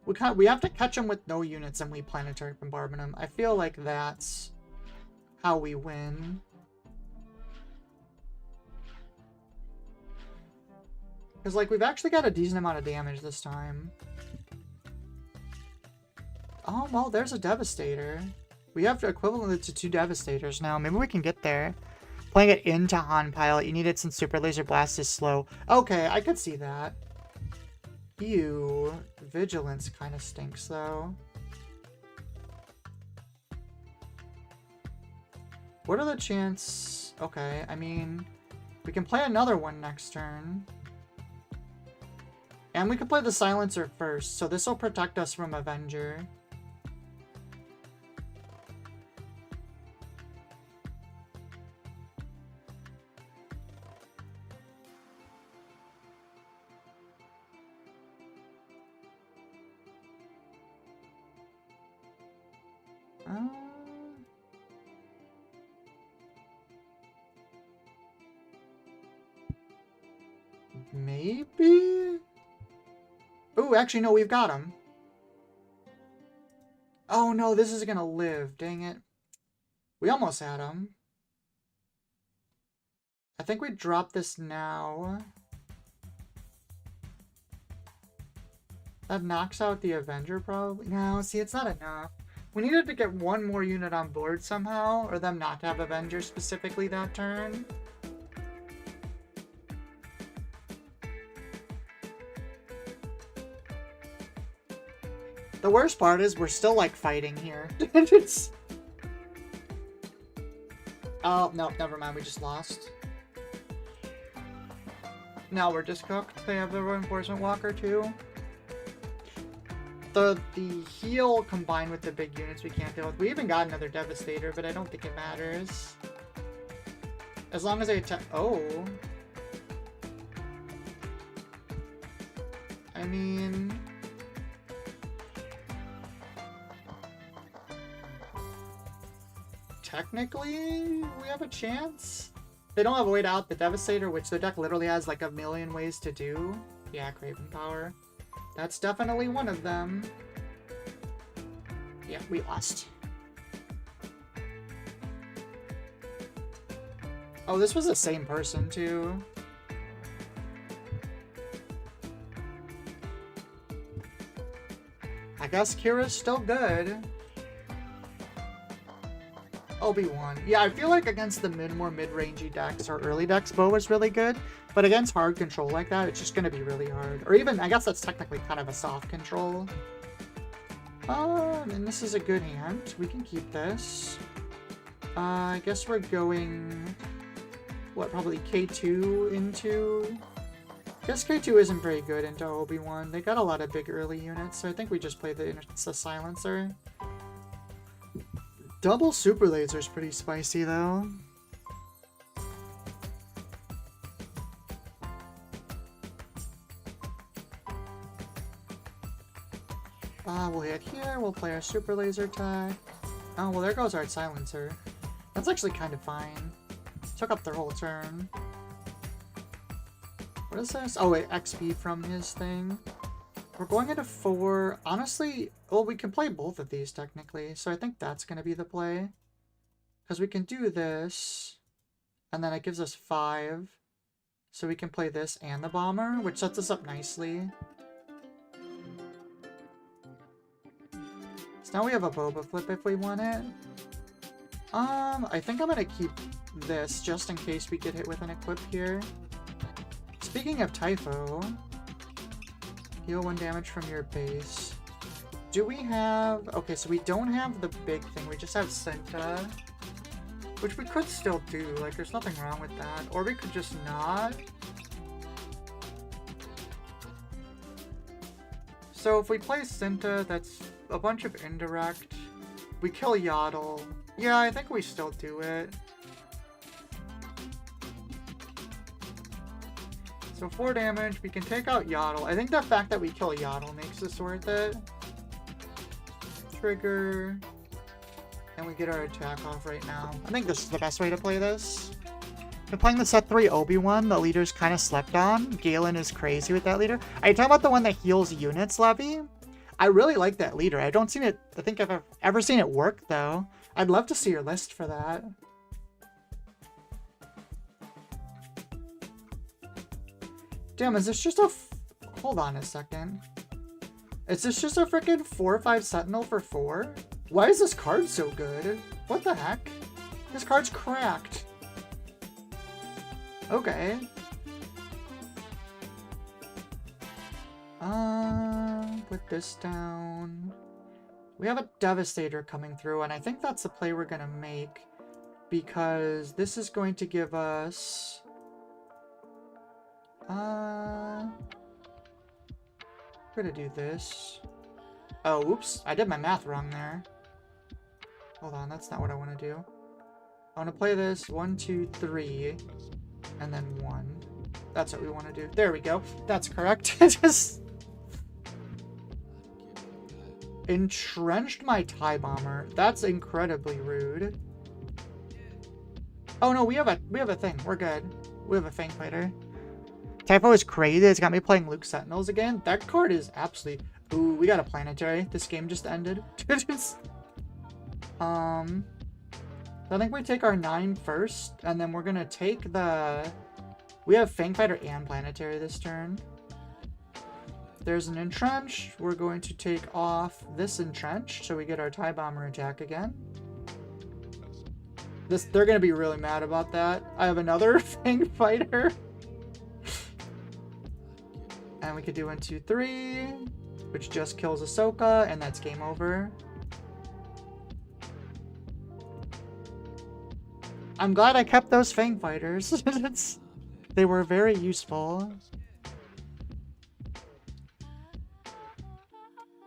[SPEAKER 1] We have to catch them with no units and we planetary bombardment them. I feel like that's how we win. Because, like, we've actually got a decent amount of damage this time. Oh, well, there's a Devastator. We have equivalent to 2 Devastators now. Maybe we can get there. Playing it into Han Pilot, you need it since Super Laser Blast is slow. Okay, I could see that. Ew. Vigilance kind of stinks, though. What are the chances? Okay, I mean, we can play another one next turn. And we can play the Silencer first, so this will protect us from Avenger. Maybe? Ooh, actually, no, we've got him. Oh, no, this is gonna live. Dang it. We almost had him. I think we drop this now. That knocks out the Avenger, probably. No, see, it's not enough. We needed to get one more unit on board somehow, or them not to have Avenger specifically that turn. The worst part is we're still, like, fighting here. It's... Oh, no, never mind. We just lost. Now we're just cooked. They have the Reinforcement Walker too. The heal combined with the big units we can't deal with. We even got another Devastator, but I don't think it matters. As long as they attack... Oh. I mean... Technically, we have a chance. They don't have a way to out the Devastator, which their deck literally has like a million ways to do. Yeah, Craven Power. That's definitely one of them. Yeah, we lost. Oh, this was the same person, too. I guess Kira's still good. Obi-Wan. Yeah, I feel like against the more mid-rangey decks or early decks, Boba was really good. But against hard control like that, it's just going to be really hard. Or even, I guess that's technically kind of a soft control. And this is a good hand. We can keep this. I guess we're going... What, probably K2 into... I guess K2 isn't very good into Obi-Wan. They got a lot of big early units, so I think we just play the Silencer. Double Super Laser is pretty spicy, though. We'll hit here. We'll play our Super Laser attack. Oh, well, there goes our Silencer. That's actually kind of fine. Took up their whole turn. What is this? Oh, wait, XP from his thing. We're going into 4. Honestly, well, we can play both of these, technically. So I think that's going to be the play. Because we can do this. And then it gives us 5. So we can play this and the Bomber, which sets us up nicely. So now we have a Boba flip if we want it. I think I'm going to keep this just in case we get hit with an equip here. Speaking of Typho, heal 1 damage from your base. Do we have... Okay, so we don't have the big thing. We just have Senta, which we could still do. Like, there's nothing wrong with that. Or we could just not. So if we play Senta, that's a bunch of indirect. We kill Yaddle. Yeah, I think we still do it. So 4 damage, we can take out Yaddle. I think the fact that we kill Yaddle makes this worth it. Trigger. And we get our attack off right now. I think this is the best way to play this. Been playing the set 3 Obi-Wan, the leader's kind of slept on. Galen is crazy with that leader. Are you talking about the one that heals units, Levy? I really like that leader. I don't seen it. I think I've ever seen it work, though. I'd love to see your list for that. Damn, is this just a... Hold on a second. Is this just a freaking 4/5 Sentinel for 4? Why is this card so good? What the heck? This card's cracked. Okay. Put this down. We have a Devastator coming through, and I think that's the play we're gonna make. Because this is going to give us... We're gonna do this. Oh, oops. I did my math wrong there. Hold on, that's not what I want to do. I want to play this 1, 2, 3, and then 1. That's what we want to do. There we go. That's correct. Just entrenched my TIE Bomber. That's incredibly rude. Oh no, we have a thing. We're good. We have a Fang Fighter. Typho is crazy. It's got me playing Luke Sentinels again. That card is absolutely... Ooh, we got a planetary. This game just ended. I think we take our 9 first, and then we're gonna take the... We have Fang Fighter and planetary this turn. There's an entrench. We're going to take off this entrench, so we get our TIE Bomber attack again. They're gonna be really mad about that. I have another Fang Fighter. And we could do 1, 2, 3, which just kills Ahsoka, and that's game over. I'm glad I kept those Fang Fighters. They were very useful.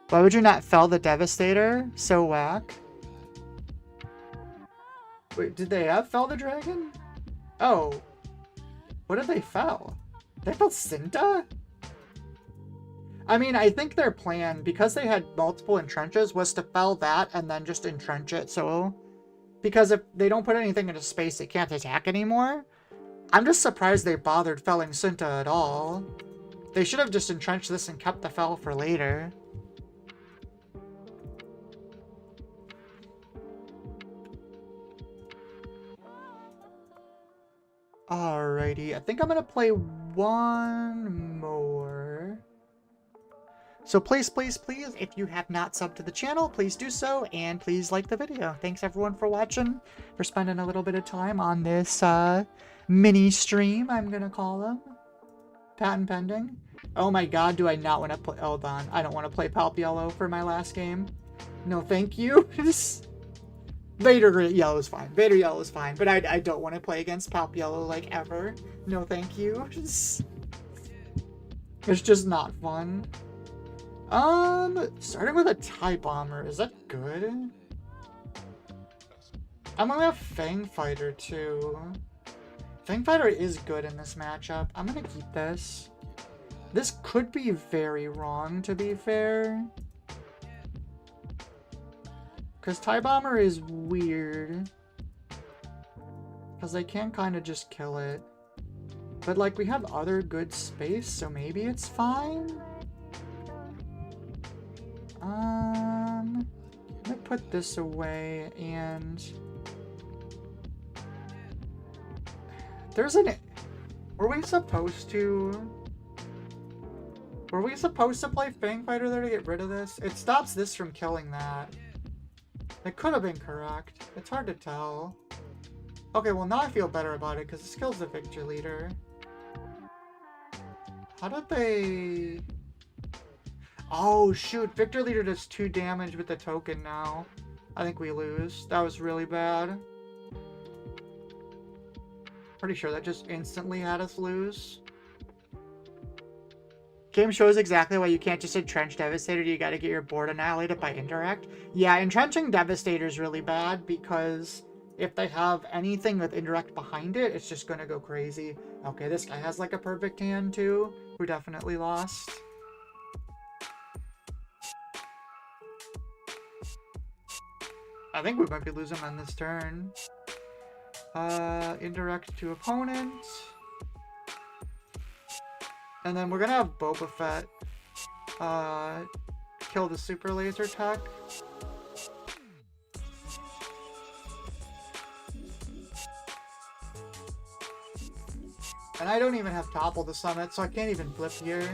[SPEAKER 1] Why would you not fell the Devastator? So whack. Wait, did they have fell the dragon? Oh. What did they fell? They fell Cinta? I mean, I think their plan, because they had multiple entrenches, was to fell that and then just entrench it, so... Because if they don't put anything into space, they can't attack anymore. I'm just surprised they bothered felling Cinta at all. They should have just entrenched this and kept the fell for later. Alrighty, I think I'm gonna play one more. So please, please, please, if you have not subbed to the channel, please do so, and please like the video. Thanks everyone for watching, for spending a little bit of time on this mini stream, I'm gonna call them. Patent pending. Oh my god, do I not want to play? Hold on, I don't want to play Palp Yellow for my last game. No, thank you. Vader Yellow is fine. Vader Yellow is fine, but I don't want to play against Palp Yellow like ever. No, thank you. It's just not fun. Starting with a TIE Bomber, is that good? I'm gonna have Fang Fighter too. Fang Fighter is good in this matchup. I'm gonna keep this. This could be very wrong, to be fair. Because TIE Bomber is weird. Because they can kind of just kill it. But, like, we have other good space, so maybe it's fine? Let me put this away, and... There's an... Were we supposed to... Were we supposed to play Fang Fighter there to get rid of this? It stops this from killing that. It could have been correct. It's hard to tell. Okay, well now I feel better about it because this kills the Victor Leader. How did they... Oh shoot, Victor Leader does 2 damage with the token now. I think we lose. That was really bad. Pretty sure that just instantly had us lose. Game shows exactly why you can't just entrench Devastator. You gotta get your board annihilated by indirect. Yeah, entrenching Devastator is really bad because if they have anything with indirect behind it, it's just gonna go crazy. Okay, this guy has like a perfect hand too. We definitely lost. I think we might be losing on this turn. Indirect to opponent. And then we're gonna have Boba Fett kill the super laser tech. And I don't even have topple the summit, so I can't even flip here.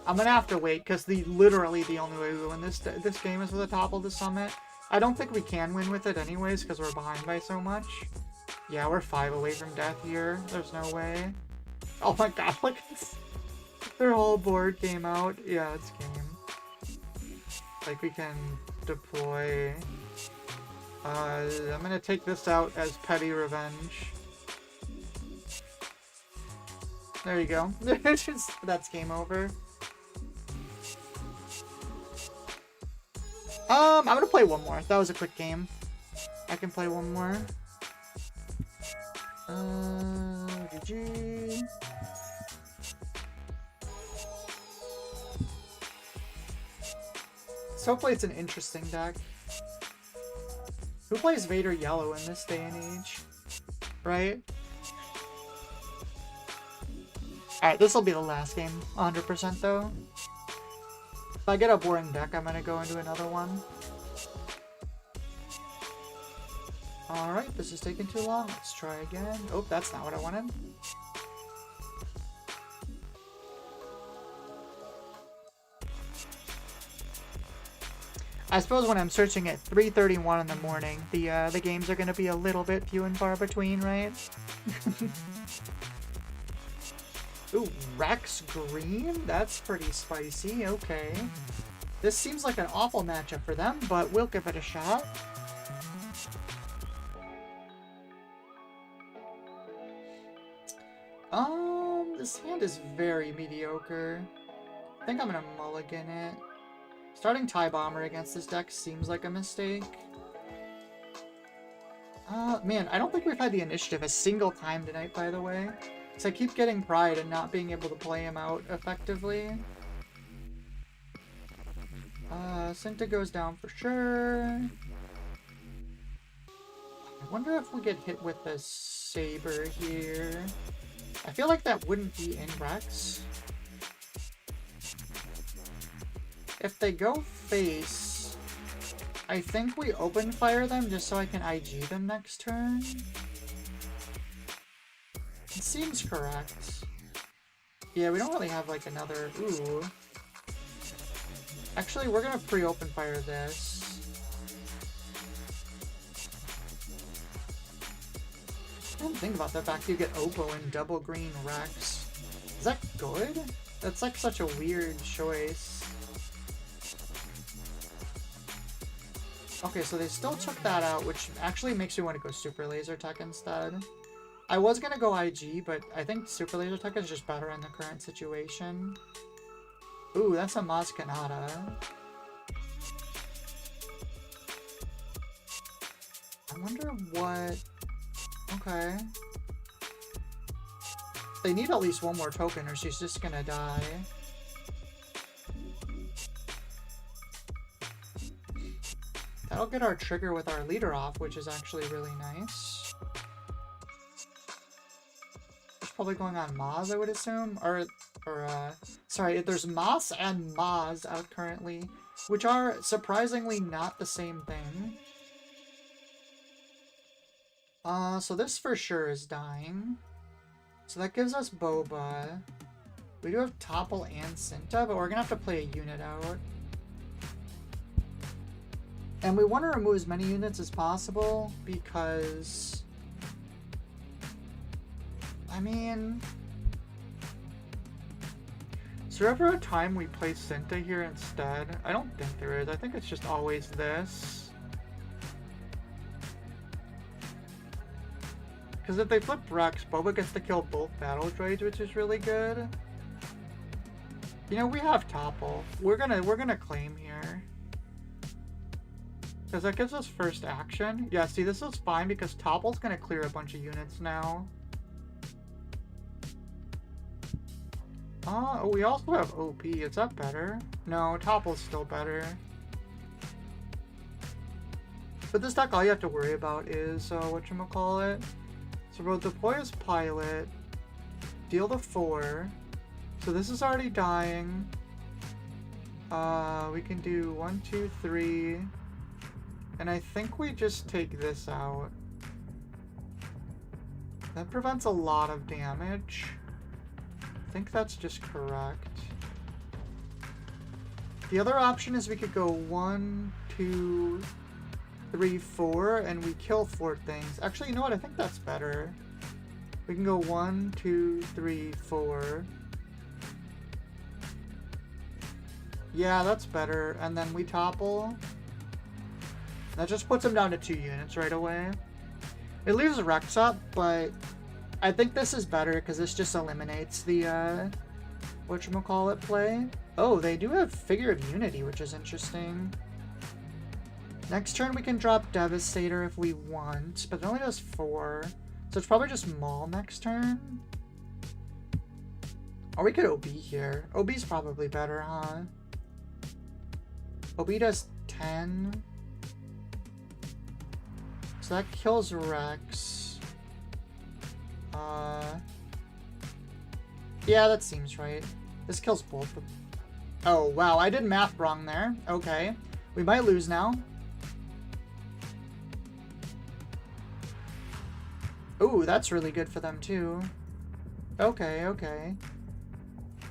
[SPEAKER 1] I'm gonna have to wait because literally the only way we win this game is with a topple the summit. I don't think we can win with it anyways because we're behind by so much. Yeah, we're 5 away from death here. There's no way. Oh my god, look at this. Their whole board came out. Yeah, it's game. Like, we can deploy. I'm gonna take this out as petty revenge. There you go. That's game over. I'm gonna play one more. That was a quick game. I can play one more. GG. So hopefully it's an interesting deck. Who plays Vader Yellow in this day and age? Right? Alright, this will be the last game, 100% though. If I get a boring deck, I'm gonna go into another one. Alright, this is taking too long. Let's try again. Oh, that's not what I wanted. I suppose when I'm searching at 3:31 in the morning, the games are going to be a little bit few and far between, right? Ooh, Rex Green? That's pretty spicy, okay. This seems like an awful matchup for them, but we'll give it a shot. This hand is very mediocre. I think I'm gonna mulligan it. Starting TIE Bomber against this deck seems like a mistake. Man, I don't think we've had the initiative a single time tonight, by the way. So I keep getting pride and not being able to play him out effectively. Cinta goes down for sure. I wonder if we get hit with a Saber here. I feel like that wouldn't be in Rex. If they go face, I think we open fire them just so I can IG them next turn. It seems correct. Yeah, we don't really have like another... Ooh. Actually, we're gonna pre-open fire this. I didn't think about the fact you get Oppo and double green Rex. Is that good? That's like such a weird choice. Okay, so they still took that out, which actually makes me want to go Super Laser Tech instead. I was gonna go IG, but I think Super Laser Tech is just better in the current situation. Ooh, that's a Maz Kanata. I wonder what... Okay. They need at least one more token or she's just gonna die. That'll get our trigger with our leader off, which is actually really nice. It's probably going on Maz, I would assume. Sorry, there's Maz and Maz out currently, which are surprisingly not the same thing. So this for sure is dying. So that gives us Boba. We do have Topple and Cinta, but we're gonna have to play a unit out. And we want to remove as many units as possible because... I mean... Is there ever a time we play Cinta here instead? I don't think there is. I think it's just always this. Because if they flip Rex, Boba gets to kill both battle droids, which is really good. You know, we have Topple. We're gonna claim here. Because that gives us first action. Yeah, see, this is fine because Topple's gonna clear a bunch of units now. Oh, we also have OP. Is that better? No, Topple's still better. But this deck, all you have to worry about is, whatchamacallit. So we'll deploy as pilot, deal the 4. So this is already dying. We can do 1, 2, 3. And I think we just take this out. That prevents a lot of damage. I think that's just correct. The other option is we could go 1, 2, 3, 4, and we kill 4 things. Actually, you know what? I think that's better. We can go 1, 2, 3, 4. Yeah, that's better. And then we topple. That just puts him down to 2 units right away. It leaves Rex up, but I think this is better because this just eliminates the, whatchamacallit play. Oh, they do have Figure of Unity, which is interesting. Next turn we can drop Devastator if we want, but it only does 4. So it's probably just Maul next turn. Or we could OB here. OB's probably better, huh? OB does 10. So that kills Rex. Yeah, that seems right. This kills both of them. Oh, wow, I did math wrong there. Okay. We might lose now. Ooh, that's really good for them, too. Okay, okay.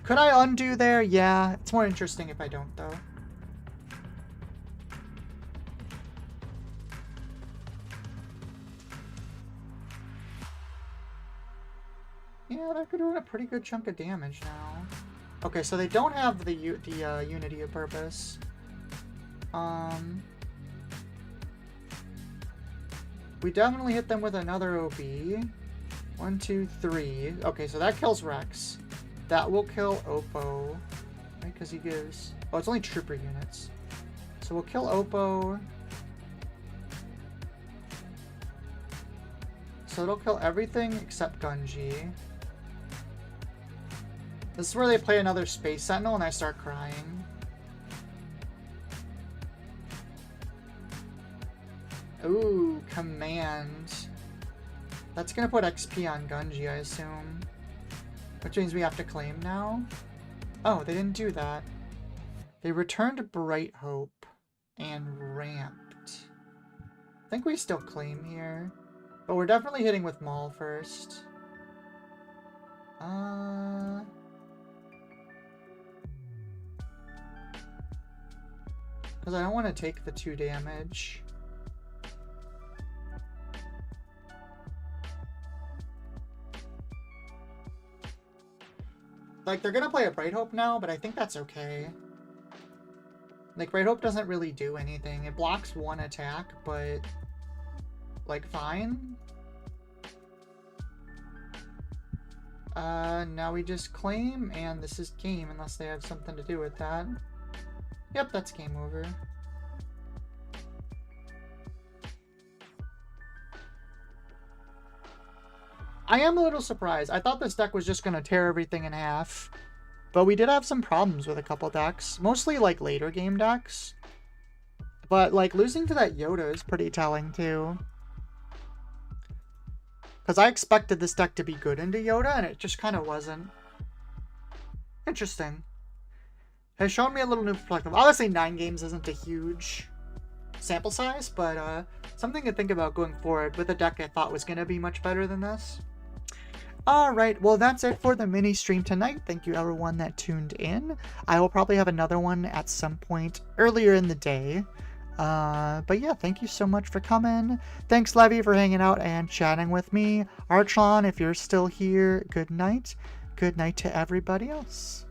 [SPEAKER 1] Could I undo there? Yeah, it's more interesting if I don't, though. Yeah, that could run a pretty good chunk of damage now. Okay, so they don't have the Unity of Purpose. We definitely hit them with another OB. 1, 2, 3. Okay, so that kills Rex. That will kill Oppo. Right, because he gives... Oh, it's only trooper units. So we'll kill Oppo. So it'll kill everything except Gunji. This is where they play another Space Sentinel and I start crying. Ooh, command. That's gonna put XP on Gunji, I assume. Which means we have to claim now. Oh, they didn't do that. They returned Bright Hope and ramped. I think we still claim here. But we're definitely hitting with Maul first. Because I don't want to take the 2 damage. Like, they're gonna play a Bright Hope now, but I think that's okay. Like, Bright Hope doesn't really do anything. It blocks 1 attack, but... like, fine. Now we just claim, and this is game, unless they have something to do with that. Yep, that's game over. I am a little surprised. I thought this deck was just going to tear everything in half. But we did have some problems with a couple decks. Mostly, like, later game decks. But, like, losing to that Yoda is pretty telling, too. Because I expected this deck to be good into Yoda, and it just kind of wasn't. Interesting. Has shown me a little new perspective. Obviously, 9 games isn't a huge sample size, but something to think about going forward with a deck I thought was going to be much better than this. Alright, well that's it for the mini stream tonight. Thank you everyone that tuned in. I will probably have another one at some point earlier in the day. But yeah, thank you so much for coming. Thanks Levy for hanging out and chatting with me. Archon, if you're still here, good night. Good night to everybody else.